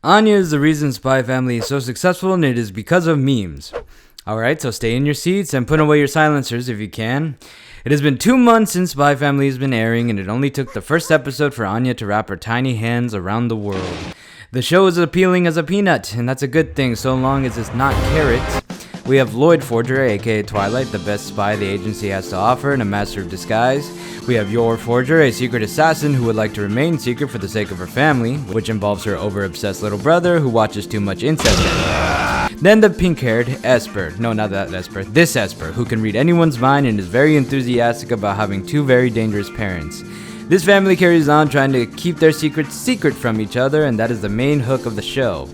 Anya is the reason Spy Family is so successful, and it is because of memes. Alright, so stay in your seats and put away your silencers if you can. It has been 2 months since Spy Family has been airing, and it only took the first episode for Anya to wrap her tiny hands around the world. The show is appealing as a peanut, and that's a good thing so long as it's not carrot. We have Lloyd Forger, aka Twilight, the best spy the agency has to offer and a master of disguise. We have Yor Forger, a secret assassin who would like to remain secret for the sake of her family, which involves her over-obsessed little brother who watches too much incest anime. Then the pink-haired Esper, no, not that Esper, this Esper, who can read anyone's mind and is very enthusiastic about having 2 very dangerous parents. This family carries on trying to keep their secrets secret from each other, and that is the main hook of the show.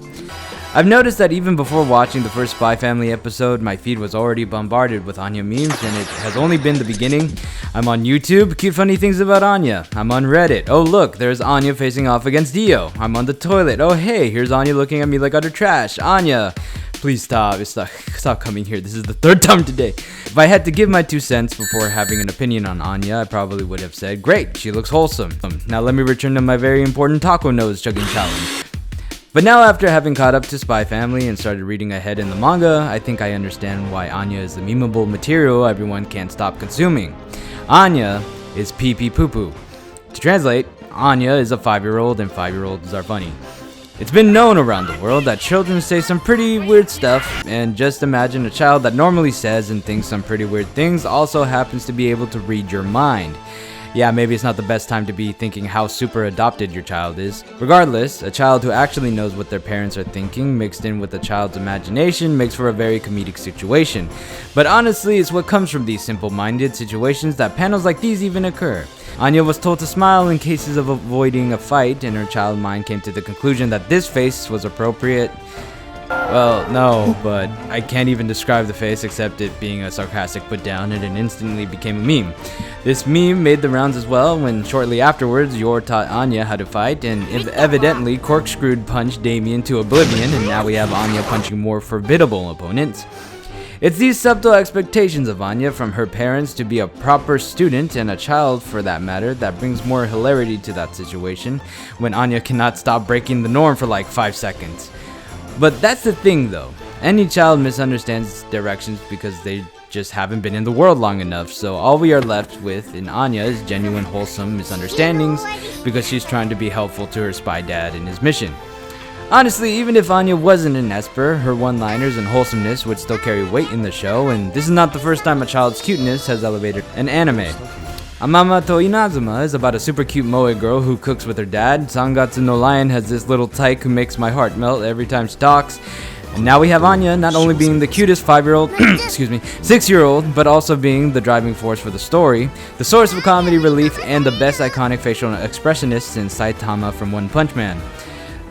I've noticed that even before watching the first Spy Family episode, my feed was already bombarded with Anya memes, and it has only been the beginning. I'm on YouTube, cute funny things about Anya. I'm on Reddit, oh look, there's Anya facing off against Dio. I'm on the toilet, oh hey, here's Anya looking at me like utter trash. Anya, please stop coming here, this is the 3rd time today. If I had to give my 2 cents before having an opinion on Anya, I probably would have said, great, she looks wholesome. Now let me return to my very important taco nose chugging challenge. But now, after having caught up to Spy Family and started reading ahead in the manga, I think I understand why Anya is the memeable material everyone can't stop consuming. Anya is pee-pee poo-poo. To translate, Anya is a 5-year-old and 5-year-olds are funny. It's been known around the world that children say some pretty weird stuff, and just imagine a child that normally says and thinks some pretty weird things also happens to be able to read your mind. Yeah, maybe it's not the best time to be thinking how super adopted your child is. Regardless, a child who actually knows what their parents are thinking mixed in with a child's imagination makes for a very comedic situation. But honestly, it's what comes from these simple-minded situations that panels like these even occur. Anya was told to smile in cases of avoiding a fight, and her child mind came to the conclusion that this face was appropriate. Well, no, but I can't even describe the face except it being a sarcastic put down, and it instantly became a meme. This meme made the rounds as well when shortly afterwards Yor taught Anya how to fight and evidently corkscrewed punched Damien to oblivion, and now we have Anya punching more formidable opponents. It's these subtle expectations of Anya from her parents to be a proper student and a child for that matter that brings more hilarity to that situation when Anya cannot stop breaking the norm for like 5 seconds. But that's the thing though, any child misunderstands directions because they just haven't been in the world long enough, so all we are left with in Anya is genuine wholesome misunderstandings because she's trying to be helpful to her spy dad in his mission. Honestly, even if Anya wasn't an Esper, her one-liners and wholesomeness would still carry weight in the show, and this is not the first time a child's cuteness has elevated an anime. Amama to Inazuma is about a super cute moe girl who cooks with her dad. Sangatsu no Lion has this little tyke who makes my heart melt every time she talks. And now we have Anya not only being the cutest 5-year-old, 6-year-old, but also being the driving force for the story, the source of comedy relief, and the best iconic facial expressionist since Saitama from One Punch Man.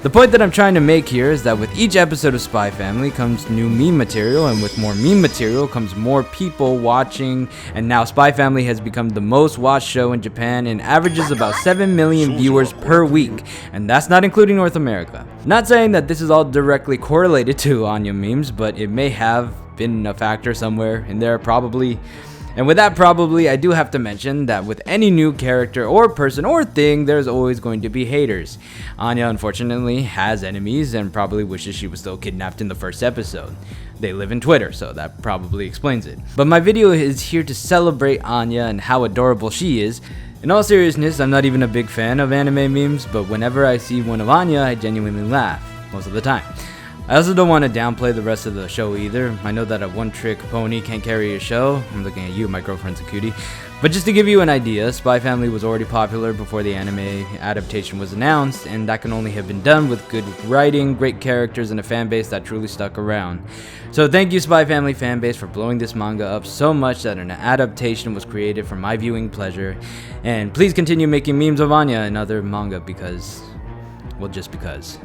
The point that I'm trying to make here is that with each episode of Spy Family comes new meme material, and with more meme material comes more people watching, and now Spy Family has become the most watched show in Japan and averages about 7 million viewers per week, and that's not including North America. Not saying that this is all directly correlated to Anya memes, but it may have been a factor somewhere in there probably. And with that probably, I do have to mention that with any new character or person or thing, there's always going to be haters. Anya unfortunately has enemies and probably wishes she was still kidnapped in the first episode. They live in Twitter, so that probably explains it. But my video is here to celebrate Anya and how adorable she is. In all seriousness, I'm not even a big fan of anime memes, but whenever I see one of Anya, I genuinely laugh, most of the time. I also don't want to downplay the rest of the show either. I know that a one-trick pony can't carry a show. I'm looking at you, my girlfriend's a cutie. But just to give you an idea, Spy Family was already popular before the anime adaptation was announced, and that can only have been done with good writing, great characters, and a fanbase that truly stuck around. So thank you, Spy Family fanbase, for blowing this manga up so much that an adaptation was created for my viewing pleasure. And please continue making memes of Anya and other manga because, well, just because.